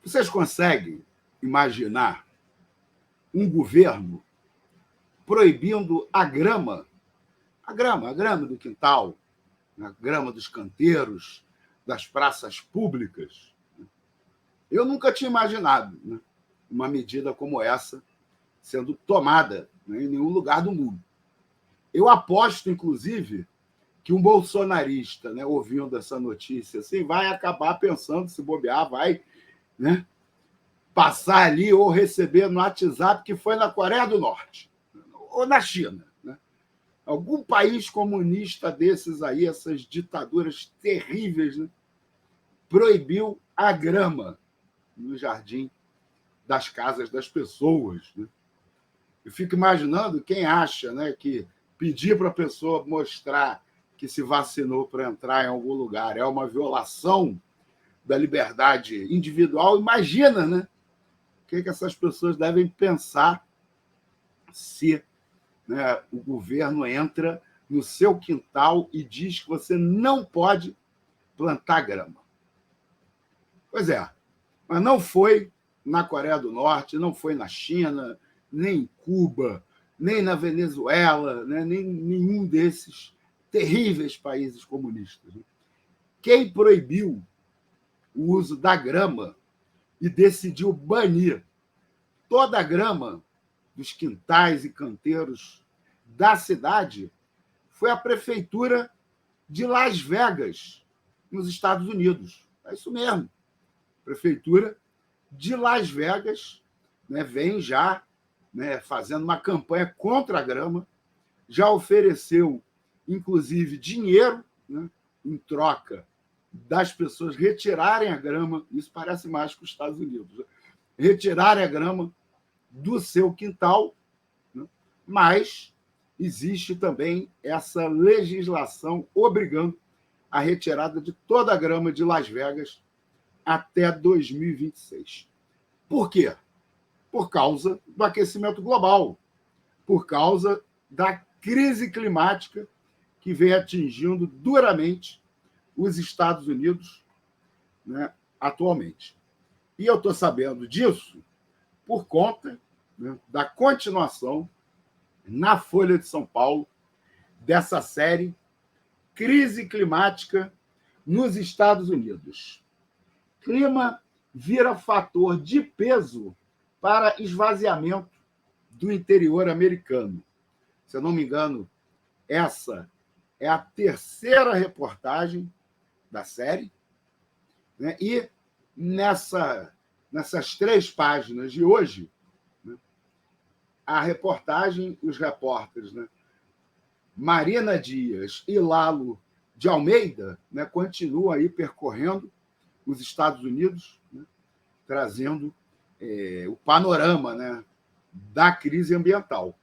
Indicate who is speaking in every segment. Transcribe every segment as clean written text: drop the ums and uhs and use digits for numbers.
Speaker 1: Vocês conseguem imaginar um governo proibindo a grama do quintal, a grama dos canteiros, das praças públicas? Eu nunca tinha imaginado, né, uma medida como essa sendo tomada, né, em nenhum lugar do mundo. Eu aposto, inclusive, que um bolsonarista, né, ouvindo essa notícia assim, vai acabar pensando, se bobear, vai, né, passar ali ou receber no WhatsApp que foi na Coreia do Norte ou na China. Né? Algum país comunista desses aí, essas ditaduras terríveis, né, proibiu a grama no jardim das casas das pessoas. Né? Eu fico imaginando quem acha, né, que pedir para a pessoa mostrar que se vacinou para entrar em algum lugar é uma violação da liberdade individual. Imagina, né? O que essas pessoas devem pensar se, né, o governo entra no seu quintal e diz que você não pode plantar grama. Pois é, mas não foi na Coreia do Norte, não foi na China, nem em Cuba, nem na Venezuela, né, nem nenhum desses terríveis países comunistas. Quem proibiu o uso da grama e decidiu banir toda a grama dos quintais e canteiros da cidade foi a prefeitura de Las Vegas, nos Estados Unidos. É isso mesmo. A prefeitura de Las Vegas, né, vem já, né, fazendo uma campanha contra a grama, já ofereceu, inclusive, dinheiro, né, em troca das pessoas retirarem a grama, isso parece mais que os Estados Unidos, né, retirarem a grama do seu quintal, né, mas existe também essa legislação obrigando a retirada de toda a grama de Las Vegas até 2026. Por quê? Por causa do aquecimento global, por causa da crise climática que vem atingindo duramente os Estados Unidos, né, atualmente. E eu estou sabendo disso por conta, né, da continuação na Folha de São Paulo dessa série Crise Climática nos Estados Unidos. Clima vira fator de peso para esvaziamento do interior americano. Se eu não me engano, essa é a terceira reportagem da série, né? E nessas 3 páginas de hoje, né, a reportagem, os repórteres, né, Marina Dias e Lalo de Almeida, né, continuam aí percorrendo os Estados Unidos, né, trazendo o panorama, né, da crise ambiental.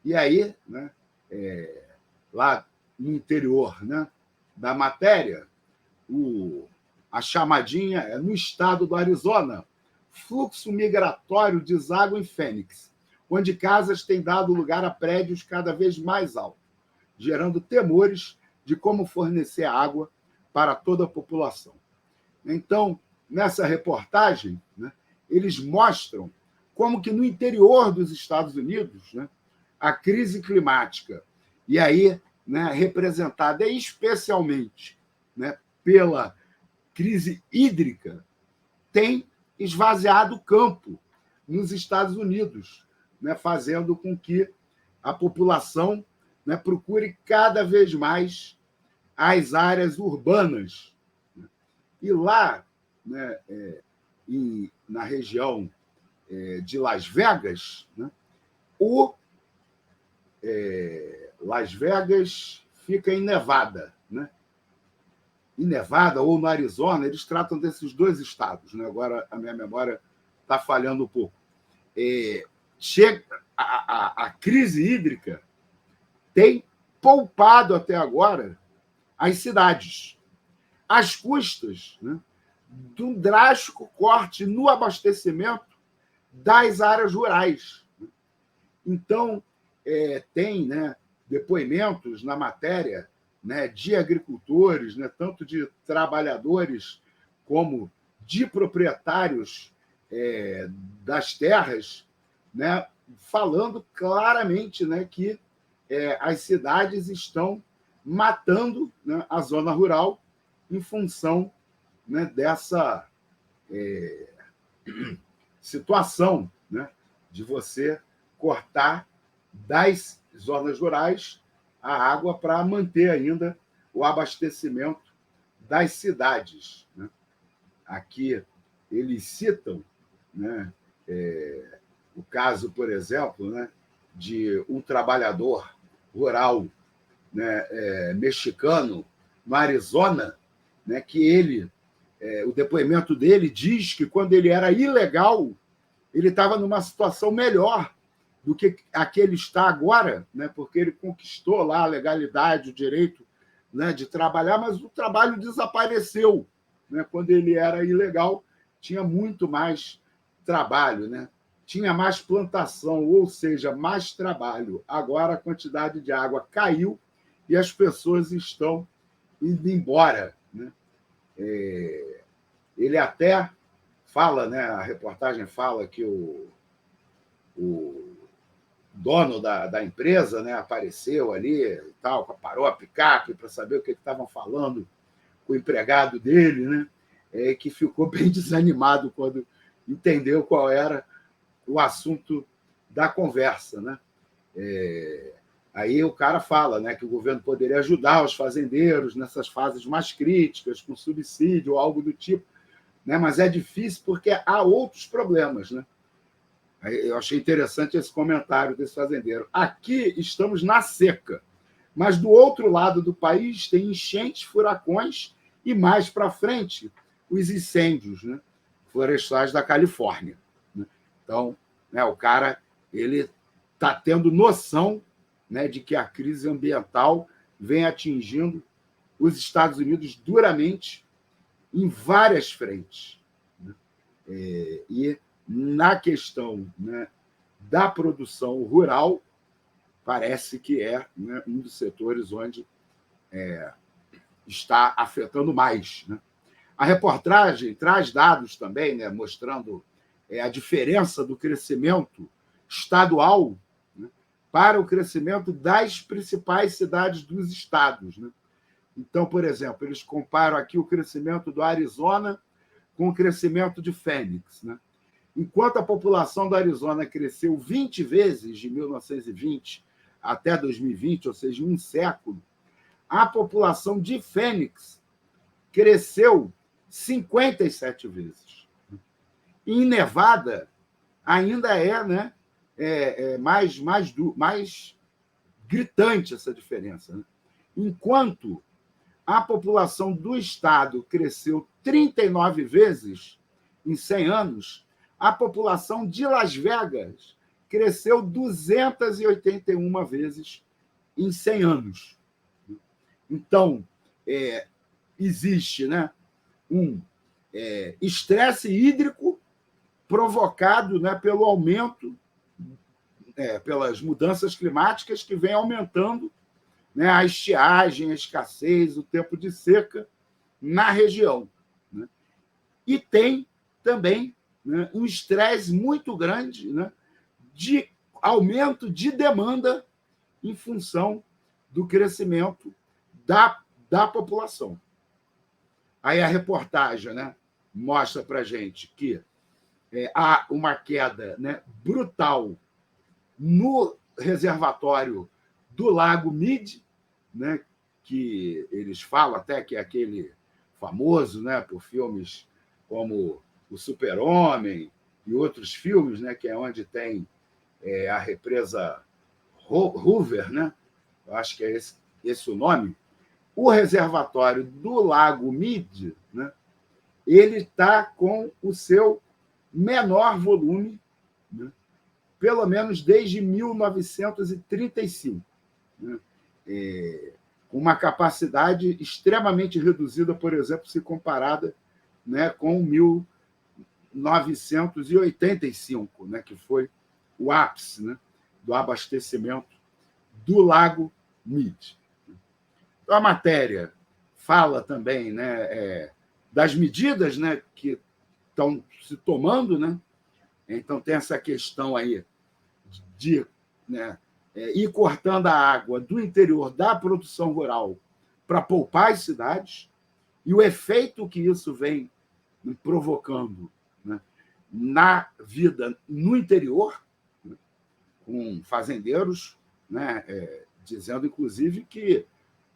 Speaker 1: E aí, né, lá no interior, né, da matéria, a chamadinha é no estado do Arizona, fluxo migratório deságua em Fênix, onde casas têm dado lugar a prédios cada vez mais altos, gerando temores de como fornecer água para toda a população. Então, nessa reportagem, né, eles mostram como que no interior dos Estados Unidos, né, a crise climática, e aí, né, representada especialmente, né, pela crise hídrica, tem esvaziado o campo nos Estados Unidos, né, fazendo com que a população, né, procure cada vez mais as áreas urbanas. E lá, né, na região de Las Vegas, né, Las Vegas fica em Nevada, né? Em Nevada ou no Arizona, eles tratam desses 2 estados, né? Agora a minha memória está falhando um pouco. Chega a crise hídrica tem poupado até agora as cidades, às custas, né, de um drástico corte no abastecimento das áreas rurais. Então, tem, né, depoimentos na matéria, né, de agricultores, né, tanto de trabalhadores como de proprietários das terras, né, falando claramente, né, que as cidades estão matando, né, a zona rural em função, né, dessa situação, né, de você cortar das zonas rurais a água para manter ainda o abastecimento das cidades, né? Aqui eles citam, né, o caso, por exemplo, né, de um trabalhador rural, né, mexicano no Arizona, né, que ele, o depoimento dele diz que quando ele era ilegal, ele estava numa situação melhor do que a que ele está agora, né, porque ele conquistou lá a legalidade, o direito, né, de trabalhar, mas o trabalho desapareceu, né? Quando ele era ilegal, tinha muito mais trabalho, né? Tinha mais plantação, ou seja, mais trabalho. Agora a quantidade de água caiu e as pessoas estão indo embora, né? Ele até fala, né, a reportagem fala que o dono da empresa, né, apareceu ali e tal, parou a picape para saber o que estavam falando com o empregado dele, né, que ficou bem desanimado quando entendeu qual era o assunto da conversa, né? Aí o cara fala, né, que o governo poderia ajudar os fazendeiros nessas fases mais críticas, com subsídio ou algo do tipo, né, mas é difícil porque há outros problemas, né? Eu achei interessante esse comentário desse fazendeiro. Aqui estamos na seca, mas do outro lado do país tem enchentes, furacões e mais para frente os incêndios, né, florestais da Califórnia, né? Então, né, o cara ele está tendo noção, né, de que a crise ambiental vem atingindo os Estados Unidos duramente em várias frentes, né? E na questão, né, da produção rural, parece que é, né, um dos setores onde está afetando mais, né? A reportagem traz dados também, né, mostrando a diferença do crescimento estadual, né, para o crescimento das principais cidades dos estados, né? Então, por exemplo, eles comparam aqui o crescimento do Arizona com o crescimento de Phoenix, né? Enquanto a população do Arizona cresceu 20 vezes de 1920 até 2020, ou seja, um século, a população de Phoenix cresceu 57 vezes. E em Nevada, ainda né, mais gritante essa diferença, né? Enquanto a população do estado cresceu 39 vezes em 100 anos, a população de Las Vegas cresceu 281 vezes em 100 anos. Então, existe, né, um estresse hídrico provocado, né, pelo aumento, pelas mudanças climáticas que vem aumentando, né, a estiagem, a escassez, o tempo de seca na região, né? E tem também, né, um estresse muito grande, né, de aumento de demanda em função do crescimento da população. Aí a reportagem, né, mostra para a gente que há uma queda, né, brutal no reservatório do Lago Mead, né, que eles falam até que é aquele famoso, né, por filmes como O Super-Homem e outros filmes, né, que é onde tem a represa Hoover, né? Eu acho que é esse o nome. O reservatório do Lago Mead, né, ele está com o seu menor volume, né, pelo menos desde 1935, né? Com uma capacidade extremamente reduzida, por exemplo, se comparada, né, com 1985, né, que foi o ápice, né, do abastecimento do Lago Mead. A matéria fala também, né, das medidas, né, que estão se tomando, né? Então, tem essa questão aí de, né, ir cortando a água do interior da produção rural para poupar as cidades, e o efeito que isso vem provocando, né, na vida no interior, né, com fazendeiros, né, dizendo, inclusive, que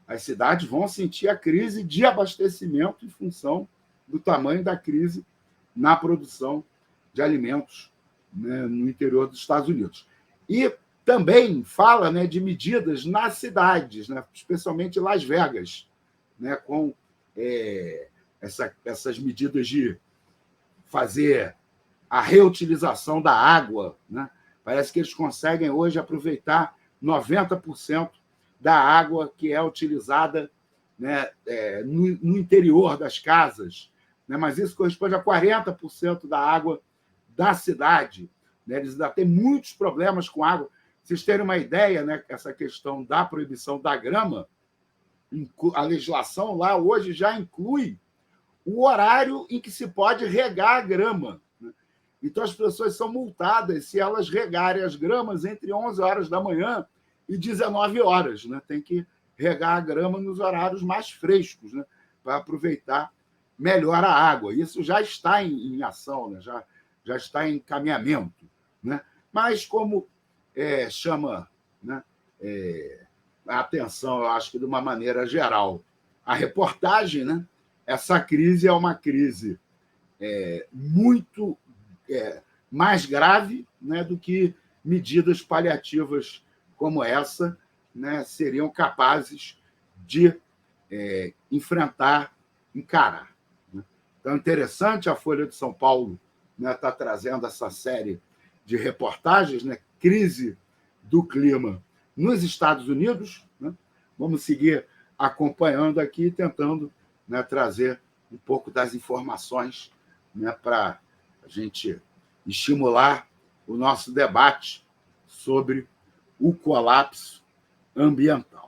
Speaker 1: as cidades vão sentir a crise de abastecimento em função do tamanho da crise na produção de alimentos, né, no interior dos Estados Unidos. E também fala, né, de medidas nas cidades, né, especialmente Las Vegas, né, com essas medidas de fazer a reutilização da água, né? Parece que eles conseguem hoje aproveitar 90% da água que é utilizada, né, no interior das casas, né? Mas isso corresponde a 40% da água da cidade, né? Eles ainda têm muitos problemas com água. Vocês terem uma ideia, né, essa questão da proibição da grama, a legislação lá hoje já inclui o horário em que se pode regar a grama. Então, as pessoas são multadas se elas regarem as gramas entre 11 horas da manhã e 19 horas. Né? Tem que regar a grama nos horários mais frescos, né? Para aproveitar melhor a água. Isso já está em ação, né? Já está em encaminhamento. Né? Mas, como chama, né, a atenção, eu acho que de uma maneira geral, a reportagem, né? Essa crise é uma crise muito mais grave, né, do que medidas paliativas como essa, né, seriam capazes de encarar. Né? Então, é interessante a Folha de São Paulo, né, tá trazendo essa série de reportagens, né, crise do clima nos Estados Unidos. Né? Vamos seguir acompanhando aqui, tentando, né, trazer um pouco das informações, né, para a gente estimular o nosso debate sobre o colapso ambiental.